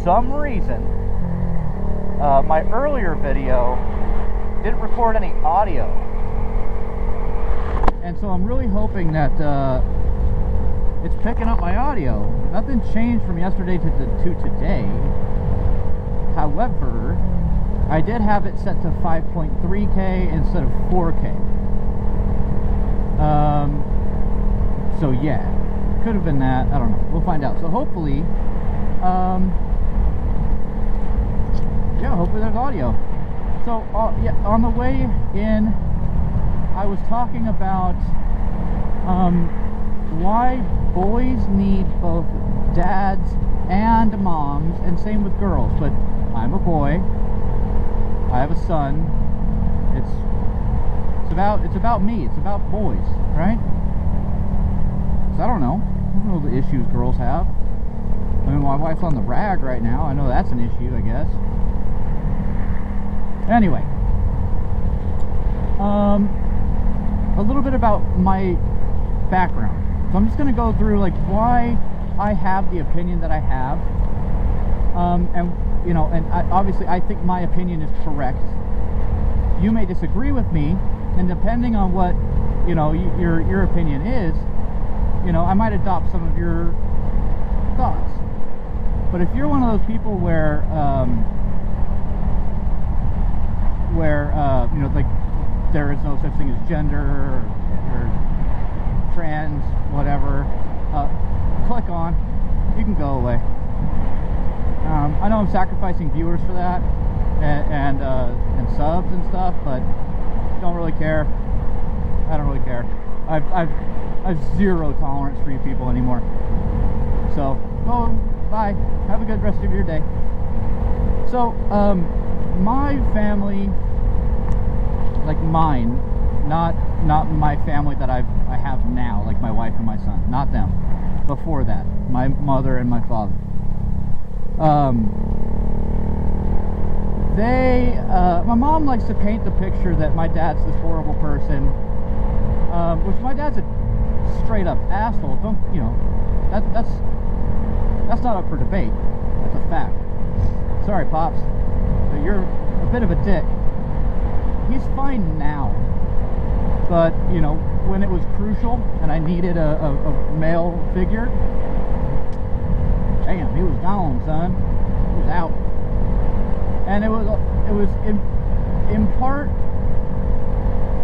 some reason, my earlier video didn't record any audio. And so I'm really hoping that it's picking up my audio. Nothing changed from yesterday to today. However, I did have it set to 5.3K instead of 4K. So yeah, could have been that. I don't know. We'll find out. So hopefully, yeah, hopefully there's audio. So yeah, on the way in, I was talking about why boys need both dads and moms, and same with girls. But I'm a boy. I have a son. It's about me. It's about boys, right? So I don't know the issues girls have. I mean, my wife's on the rag right now. I know that's an issue, I guess. Anyway, a little bit about my background. So I'm just going to go through like why I have the opinion that I have, and you know, and obviously I think my opinion is correct. You may disagree with me, and depending on what, you know, your opinion is, you know, I might adopt some of your thoughts. But if you're one of those people where you know, like there is no such thing as gender or trans, whatever, click on. You can go away. I know I'm sacrificing viewers for that, and subs and stuff, but don't really care. I don't really care. I've zero tolerance for you people anymore. So go, bye. Have a good rest of your day. So my family, like mine, not my family that I have now, like my wife and my son, not them. Before that, my mother and my father. My mom likes to paint the picture that my dad's this horrible person, which my dad's a straight up asshole. Don't, you know, that's not up for debate. That's a fact. Sorry, Pops, but you're a bit of a dick. He's fine now, but you know, when it was crucial and I needed a male figure, damn, he was gone, son. He was out. And it was in part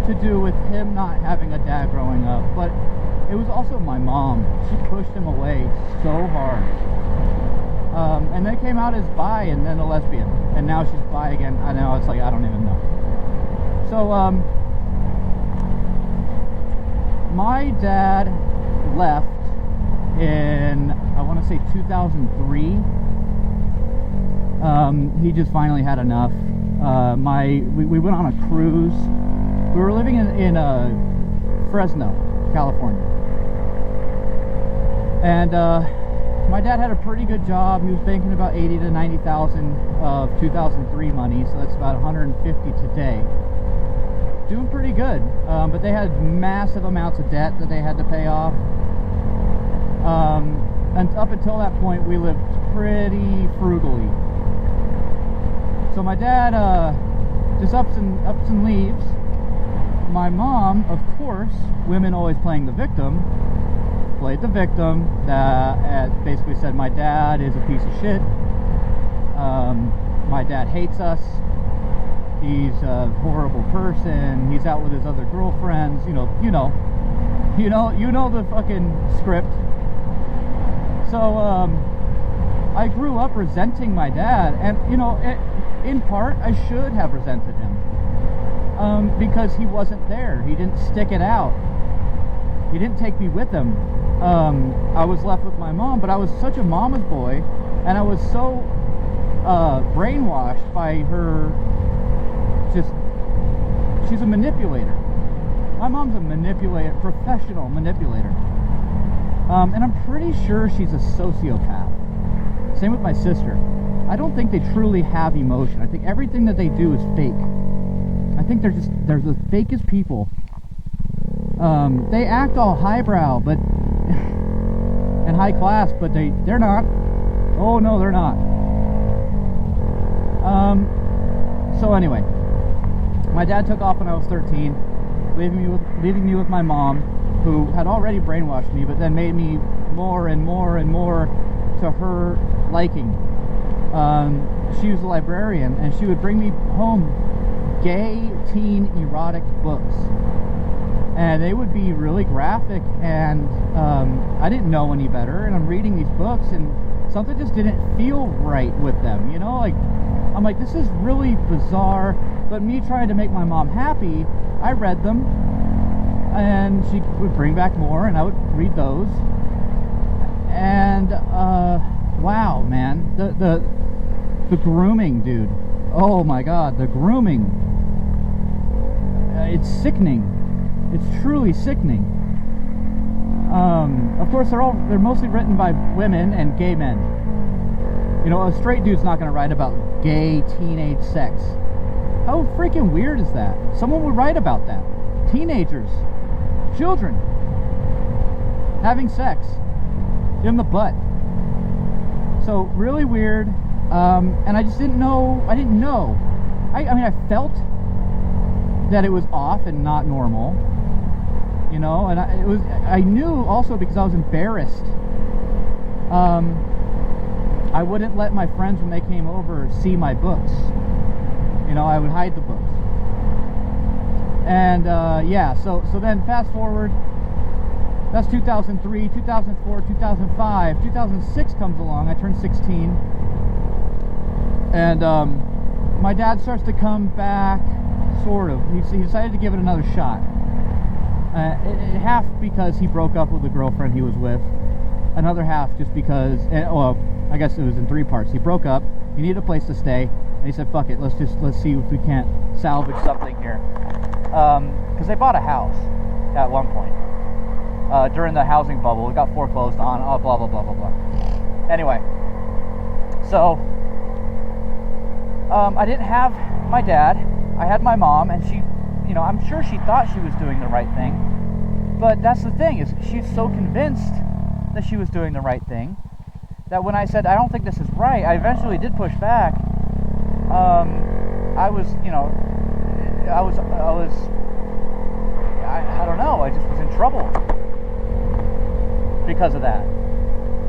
to do with him not having a dad growing up, but it was also my mom. She pushed him away so hard. And then came out as bi and then a lesbian, and now she's bi again. I know, it's like, I don't even know. So my dad left in, I want to say 2003. He just finally had enough. We went on a cruise. We were living in Fresno, California, and my dad had a pretty good job. He was banking about 80 to 90,000 of 2003 money, so that's about 150 today. Doing pretty good, but they had massive amounts of debt that they had to pay off. And up until that point, we lived pretty frugally. So my dad just ups and leaves. My mom, of course, women always playing the victim, played the victim. That basically said my dad is a piece of shit. My dad hates us. He's a horrible person. He's out with his other girlfriends. You know the fucking script. So I grew up resenting my dad, and you know, in part I should have resented him, because he wasn't there. He didn't stick it out. He didn't take me with him. I was left with my mom, but I was such a mama's boy, and I was so brainwashed by her. She's a manipulator. My mom's a manipulator, professional manipulator. And I'm pretty sure she's a sociopath. Same with my sister. I don't think they truly have emotion. I think everything that they do is fake. I think they're the fakest people. They act all highbrow, but and high class, but they're not. Oh no, they're not. So anyway, my dad took off when I was 13, leaving me with my mom, who had already brainwashed me, but then made me more and more and more to her liking. She was a librarian, and she would bring me home gay teen erotic books, and they would be really graphic, and I didn't know any better, and I'm reading these books, and something just didn't feel right with them, you know, like, I'm like, this is really bizarre, but me trying to make my mom happy, I read them, and she would bring back more, and I would read those, and, wow, man, the grooming, dude, oh my god, the grooming, it's sickening, it's truly sickening. Of course, they're mostly written by women and gay men. You know, a straight dude's not going to write about gay teenage sex. How freaking weird is that? Someone would write about that. Teenagers, children, having sex in the butt. So really weird. And I just didn't know. I didn't know. I mean, I felt that it was off and not normal. You know, and I knew also because I was embarrassed. I wouldn't let my friends, when they came over, see my books. You know, I would hide the books. And yeah, so then fast forward, that's 2003, 2004, 2005, 2006 comes along, I turned 16, and my dad starts to come back, sort of. He decided to give it another shot. Half because he broke up with the girlfriend he was with, another half just because, well, I guess it was in three parts. He broke up, he needed a place to stay, and he said, fuck it, let's see if we can't salvage something here. Because they bought a house at one point, during the housing bubble. It got foreclosed on, blah, blah, blah, blah, blah. Anyway, so, I didn't have my dad, I had my mom, and she, you know, I'm sure she thought she was doing the right thing, but that's the thing, is she's so convinced that she was doing the right thing, that when I said, I don't think this is right, I eventually did push back. I was, you know, I don't know, I just was in trouble because of that.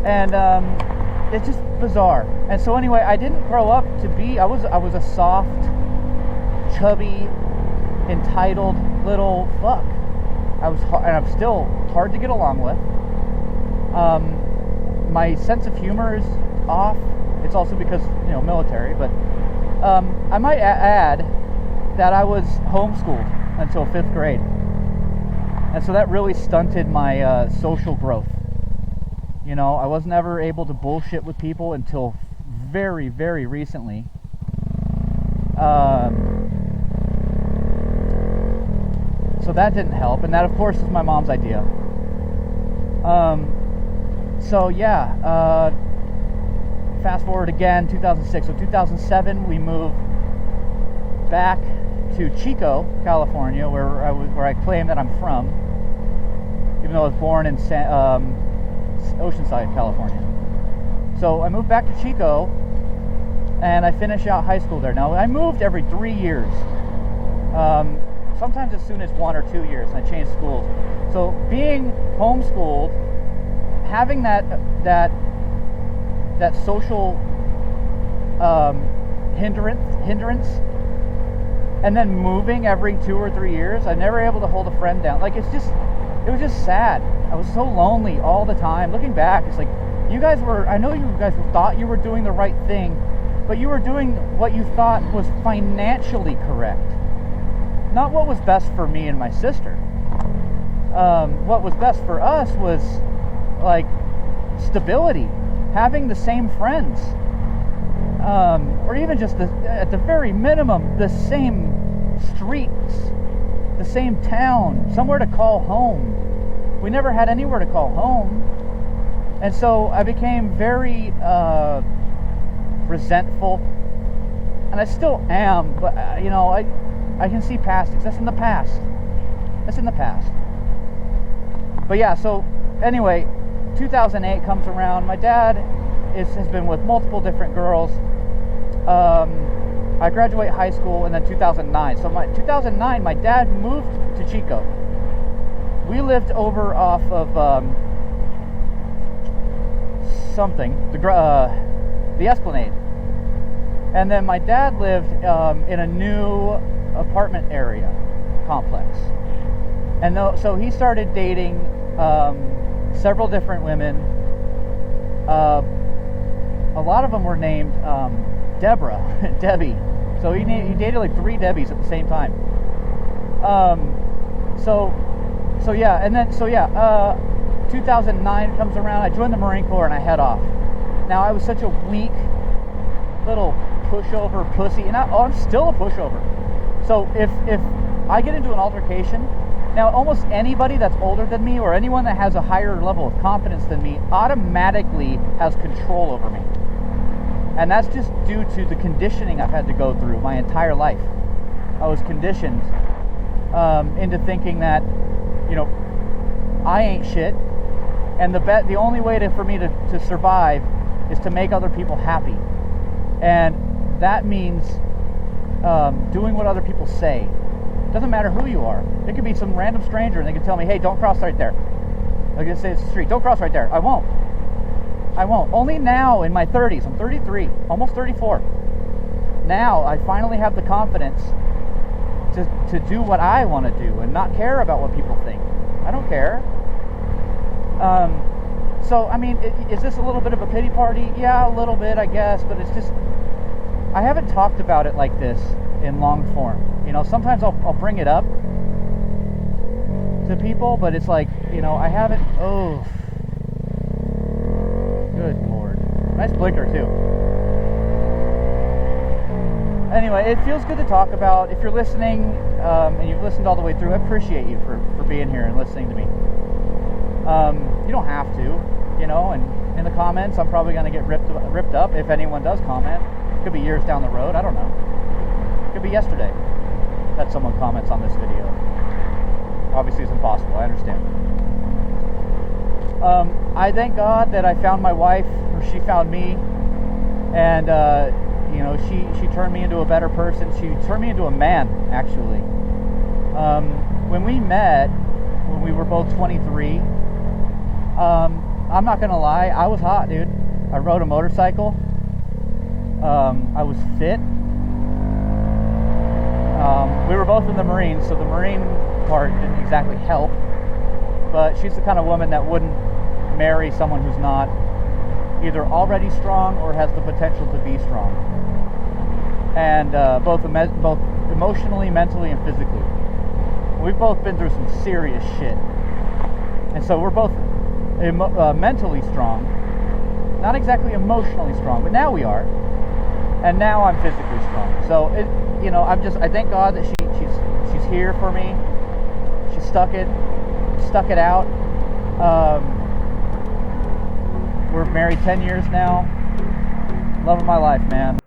And it's just bizarre. And so anyway, I didn't grow up to be, I was a soft, chubby, entitled little fuck. And I'm still hard to get along with. My sense of humor is off. It's also because, you know, military, but I might add that I was homeschooled until 5th grade. And so that really stunted my social growth. You know, I was never able to bullshit with people until very, very recently. So that didn't help, and that of course is my mom's idea. So yeah, fast forward again, 2006. So 2007, we moved back to Chico, California, where I claim that I'm from, even though I was born in Oceanside, California. So I moved back to Chico, and I finished out high school there. Now I moved every 3 years. Sometimes as soon as 1 or 2 years, and I changed schools. So being homeschooled, having that social hindrance, and then moving every 2 or 3 years, I never able to hold a friend down. Like, it was just sad. I was so lonely all the time. Looking back, it's like, I know you guys thought you were doing the right thing, but you were doing what you thought was financially correct. Not what was best for me and my sister. What was best for us was, like, stability, having the same friends, or even just at the very minimum, the same streets, the same town, somewhere to call home. We never had anywhere to call home, and so I became very resentful, and I still am, but you know, I can see past it. That's in the past. But yeah, so anyway, 2008 comes around. My dad has been with multiple different girls. I graduate high school, and then 2009. So 2009, my dad moved to Chico. We lived over off of the Esplanade. And then my dad lived in a new apartment area complex. And so he started dating several different women. A lot of them were named Deborah, Debbie. So he dated like 3 Debbies at the same time. So 2009 comes around. I joined the Marine Corps and I head off. Now I was such a weak little pushover pussy, and I'm still a pushover. So if I get into an altercation, now almost anybody that's older than me or anyone that has a higher level of confidence than me automatically has control over me. And that's just due to the conditioning I've had to go through my entire life. I was conditioned into thinking that, I ain't shit, and the only way for me to survive is to make other people happy. And that means doing what other people say. It doesn't matter who you are. It could be some random stranger and they can tell me, hey, don't cross right there. Like I say, it's the street, don't cross right there. I won't. Only now in my 30s, I'm 33, almost 34. Now I finally have the confidence to do what I want to do and not care about what people think. I don't care. So, I mean, is this a little bit of a pity party? Yeah, a little bit, I guess, but it's just, I haven't talked about it like this in long form. Sometimes I'll bring it up to people, but it's like, I haven't, good Lord. Nice blinker, too. Anyway, it feels good to talk about. If you're listening, and you've listened all the way through, I appreciate you for being here and listening to me. You don't have to, and in the comments, I'm probably going to get ripped up if anyone does comment. It could be years down the road, I don't know. It could be yesterday that someone comments on this video. Obviously it's impossible, I understand. I thank God that I found my wife, or she found me, and she turned me into a better person. She turned me into a man, actually. When we met, when we were both 23, I'm not gonna lie, I was hot, dude. I rode a motorcycle. I was fit. We were both in the Marines, so the Marine part didn't exactly help. But she's the kind of woman that wouldn't marry someone who's not either already strong or has the potential to be strong. And both emotionally, mentally, and physically. We've both been through some serious shit. And so we're both mentally strong. Not exactly emotionally strong, but now we are. And now I'm physically strong. So I thank God that she's here for me. She stuck it out. We're married 10 years now. Love of my life, man.